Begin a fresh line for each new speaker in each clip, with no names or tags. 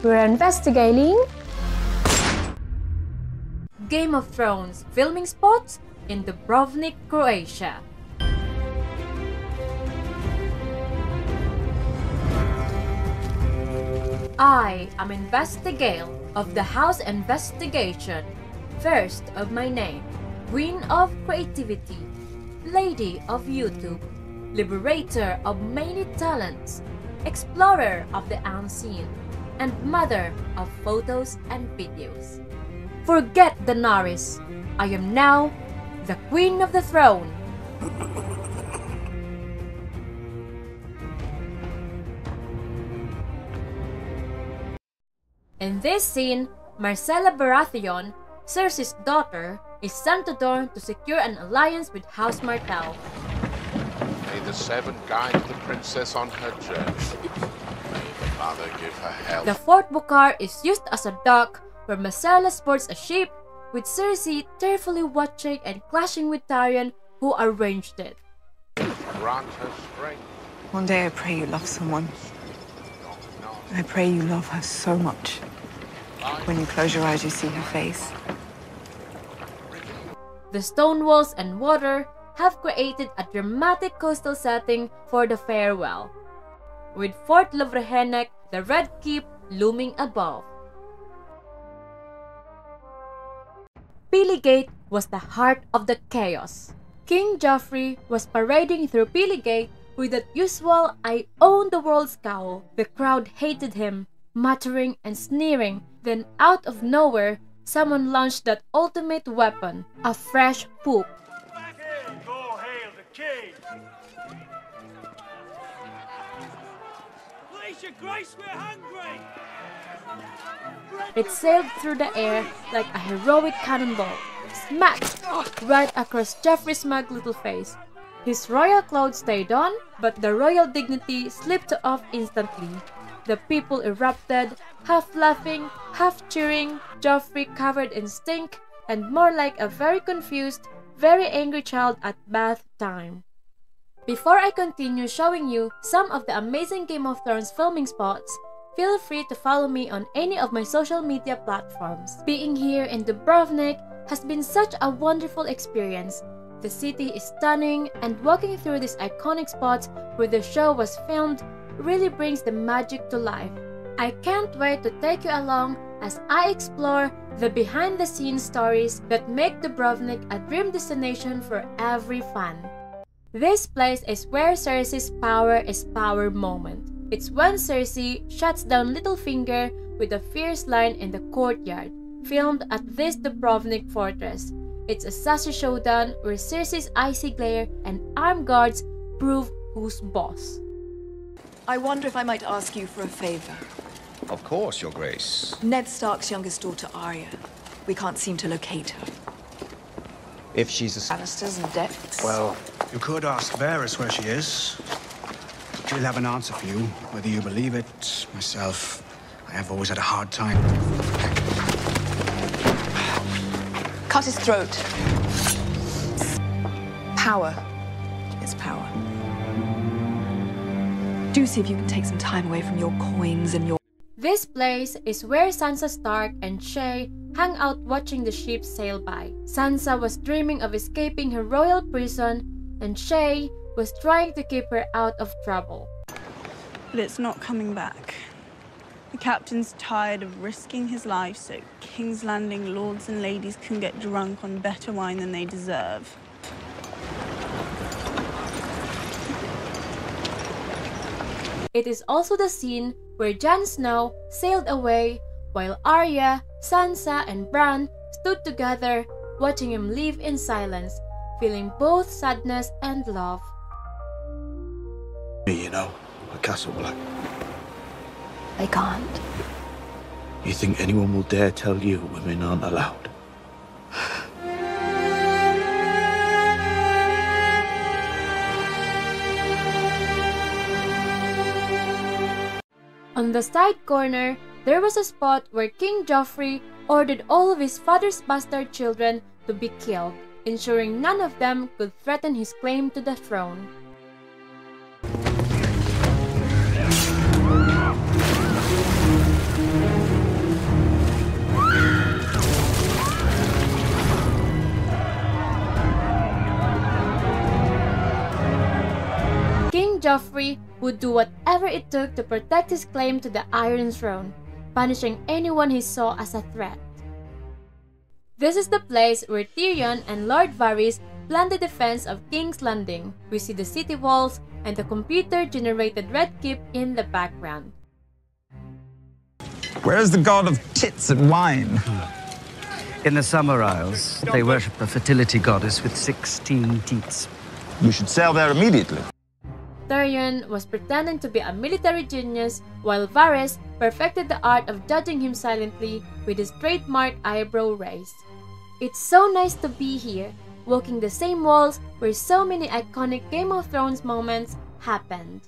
We're investigating
Game of Thrones filming spots in Dubrovnik, Croatia. I am Investigale of the House Investigation, first of my name, Queen of Creativity, Lady of YouTube, Liberator of many talents, Explorer of the unseen, and Mother of photos and videos. Forget Daenerys, I am now the Queen of the Throne. In this scene, Marcella Baratheon, Cersei's daughter, is sent to Dorne to secure an alliance with House Martell.
May the Seven guide the princess on her journey. May the Mother give her health.
The Fort Buccar is used as a dock where Marcella sports a ship, with Cersei tearfully watching and clashing with Tyrion, who arranged it.
Grant her strength.
One day I pray you love someone. I pray you love her so much. When you close your eyes, you see her face.
The stone walls and water have created a dramatic coastal setting for the farewell, with Fort Lovrehennek, the Red Keep, looming above. Pilygate was the heart of the chaos. King Joffrey was parading through Pilygate with that usual "I own the world" scowl. The crowd hated him, muttering and sneering. Then out of nowhere, someone launched that ultimate weapon, a fresh poop.
Go hail the king! Please, your grace, we're hungry!
It sailed through the air like a heroic cannonball, smack, right across Joffrey's smug little face. His royal clothes stayed on, but the royal dignity slipped off instantly. The people erupted, half laughing, half cheering, Joffrey covered in stink, and more like a very confused, very angry child at bath time. Before I continue showing you some of the amazing Game of Thrones filming spots, feel free to follow me on any of my social media platforms. Being here in Dubrovnik has been such a wonderful experience. The city is stunning, and walking through these iconic spots where the show was filmed really brings the magic to life. I can't wait to take you along as I explore the behind-the-scenes stories that make Dubrovnik a dream destination for every fan. This place is where Cersei's power is power moment. It's when Cersei shuts down Littlefinger with a fierce line in the courtyard, filmed at this Dubrovnik fortress. It's a sassy showdown where Cersei's icy glare and armed guards prove who's boss.
I wonder if I might ask you for a favor.
Of course, Your Grace.
Ned Stark's youngest daughter, Arya. We can't seem to locate her.
If she's a...
Lannisters and depths.
Well, you could ask Varys where she is. She'll have an answer for you, whether you believe it. Myself, I have always had a hard time.
Cut his throat. Power is power. Do see if you can take some time away from your coins and your...
This place is where Sansa Stark and Shae hang out watching the ships sail by. Sansa was dreaming of escaping her royal prison, and Shae was trying to keep her out of trouble.
But it's not coming back. The captain's tired of risking his life so King's Landing lords and ladies can get drunk on better wine than they deserve.
It is also the scene where Jon Snow sailed away while Arya, Sansa, and Bran stood together watching him leave in silence, feeling both sadness and love.
You know, at Castle Black.
They can't.
You think anyone will dare tell you women aren't allowed?
On the side corner, there was a spot where King Joffrey ordered all of his father's bastard children to be killed, ensuring none of them could threaten his claim to the throne. King Joffrey would do whatever it took to protect his claim to the Iron Throne, punishing anyone he saw as a threat. This is the place where Tyrion and Lord Varys plan the defense of King's Landing. We see the city walls and the computer-generated Red Keep in the background.
Where is the god of tits and wine?
In the Summer Isles, they worship a fertility goddess with 16 teats.
We should sail there immediately.
Tyrion was pretending to be a military genius, while Varys perfected the art of judging him silently with his trademark eyebrow raise. It's so nice to be here, walking the same walls where so many iconic Game of Thrones moments happened.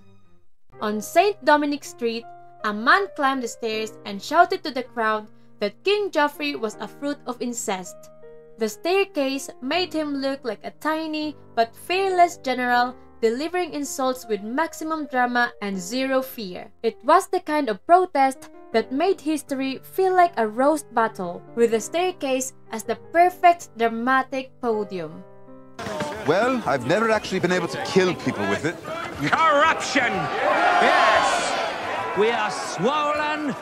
On St. Dominic Street, a man climbed the stairs and shouted to the crowd that King Joffrey was a fruit of incest. The staircase made him look like a tiny but fearless general delivering insults with maximum drama and zero fear. It was the kind of protest that made history feel like a roast battle, with the staircase as the perfect dramatic podium.
Well, I've never actually been able to kill people with it.
Corruption! Yes! We are swollen,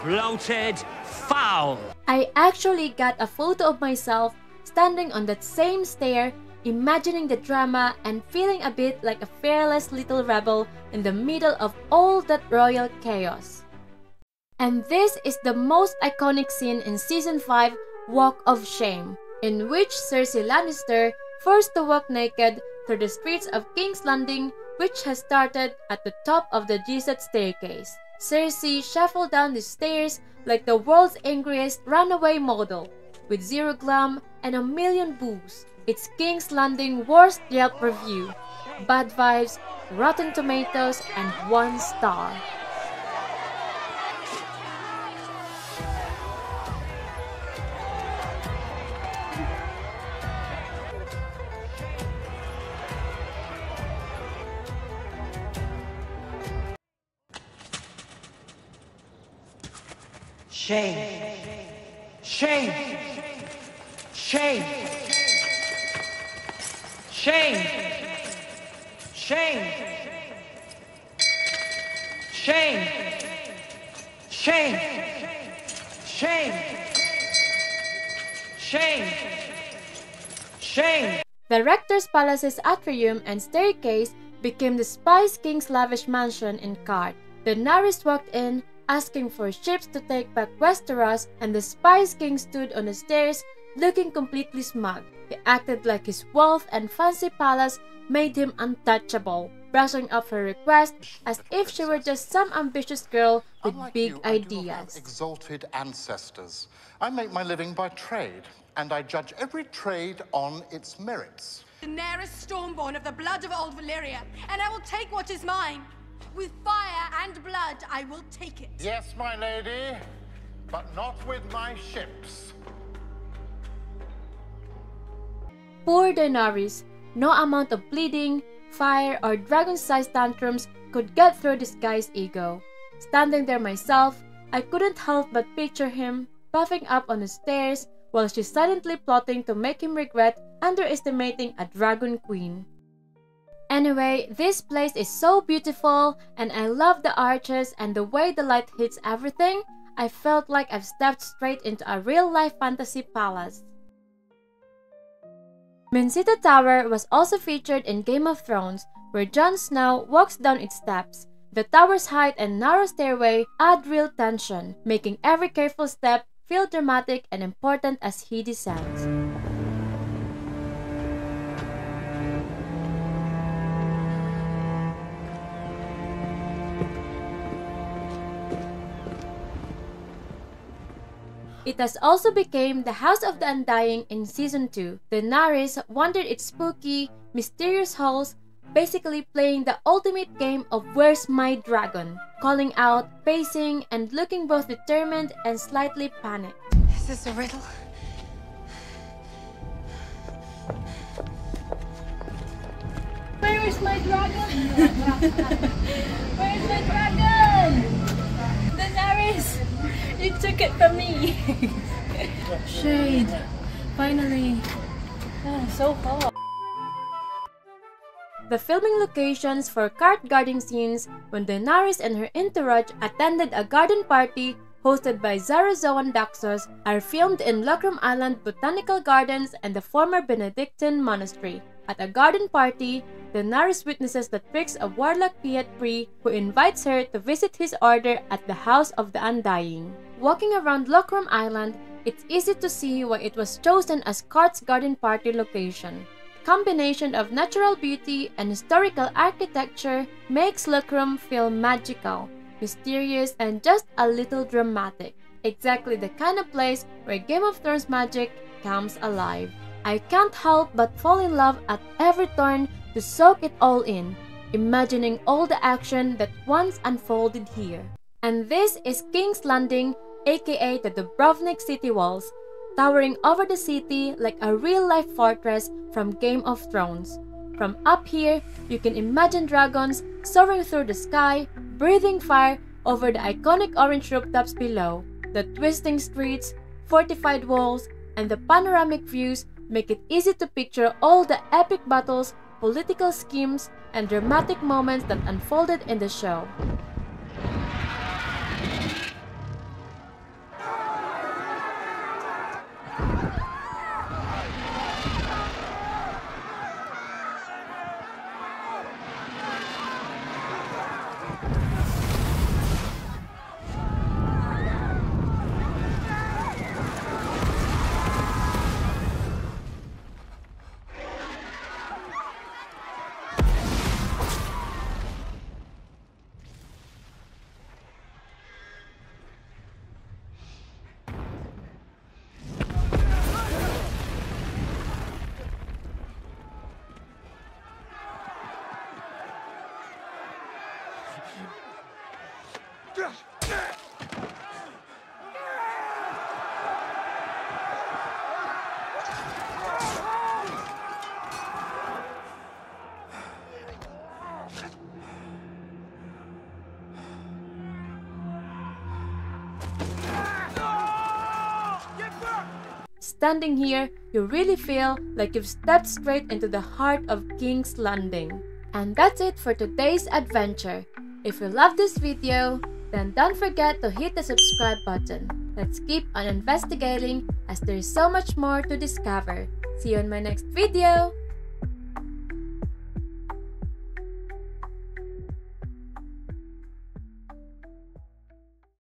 bloated, foul.
I actually got a photo of myself standing on that same stair, imagining the drama and feeling a bit like a fearless little rebel in the middle of all that royal chaos. And this is the most iconic scene in Season 5, Walk of Shame, in which Cersei Lannister forced to walk naked through the streets of King's Landing, which has started at the top of the Gisette staircase. Cersei shuffled down the stairs like the world's angriest runaway model, with zero glam and a million boos. It's King's Landing worst Yelp review, bad vibes, Rotten Tomatoes, and 1 star.
Shame. Shame. Shame. Shame. Shame. Shame. Shame. Shame. Shame. Shame.
The Rector's Palace's atrium and staircase became the Spice King's lavish mansion in Cart. Daenerys walked in, asking for ships to take back Westeros, and the Spice King stood on the stairs looking completely smug. He acted like his wealth and fancy palace made him untouchable, brushing up her request as if she were just some ambitious girl with big ideas.
I do not have exalted ancestors. I make my living by trade, and I judge every trade on its merits.
Daenerys Stormborn of the blood of old Valyria, and I will take what is mine. With fire and blood, I will take it.
Yes, my lady, but not with my ships.
Poor Daenerys. No amount of bleeding, fire, or dragon-sized tantrums could get through this guy's ego. Standing there myself, I couldn't help but picture him puffing up on the stairs while she's silently plotting to make him regret underestimating a dragon queen. Anyway, this place is so beautiful, and I love the arches and the way the light hits everything. I felt like I've stepped straight into a real-life fantasy palace. Mencita Tower was also featured in Game of Thrones, where Jon Snow walks down its steps. The tower's height and narrow stairway add real tension, making every careful step feel dramatic and important as he descends. It has also become the House of the Undying in Season 2. Daenerys wandered its spooky, mysterious halls, basically playing the ultimate game of Where's My Dragon, calling out, pacing, and looking both determined and slightly panicked.
Is this a riddle?
Where is my dragon? Where is my dragon? Daenerys! You took it from me! Shade! Finally! Oh, so hot! the filming locations for cart guarding scenes when Daenerys and her entourage attended a garden party hosted by Zarazoan Daxos are filmed in Lockram Island Botanical Gardens and the former Benedictine Monastery. At a garden party, Daenerys witnesses the tricks of Warlock Pyat Pree, who invites her to visit his order at the House of the Undying. Walking around Lockram Island, it's easy to see why it was chosen as Cart's garden party location. The combination of natural beauty and historical architecture makes Lockram feel magical, mysterious, and just a little dramatic. Exactly the kind of place where Game of Thrones magic comes alive. I can't help but fall in love at every turn to soak it all in, imagining all the action that once unfolded here. And this is King's Landing, aka the Dubrovnik city walls, towering over the city like a real-life fortress from Game of Thrones. From up here, you can imagine dragons soaring through the sky, breathing fire over the iconic orange rooftops below. The twisting streets, fortified walls, and the panoramic views make it easy to picture all the epic battles, political schemes, and dramatic moments that unfolded in the show. Standing here, you really feel like you've stepped straight into the heart of King's Landing. And that's it for today's adventure. If you love this video, then don't forget to hit the subscribe button. Let's keep on investigating as there is so much more to discover. See you in my next video!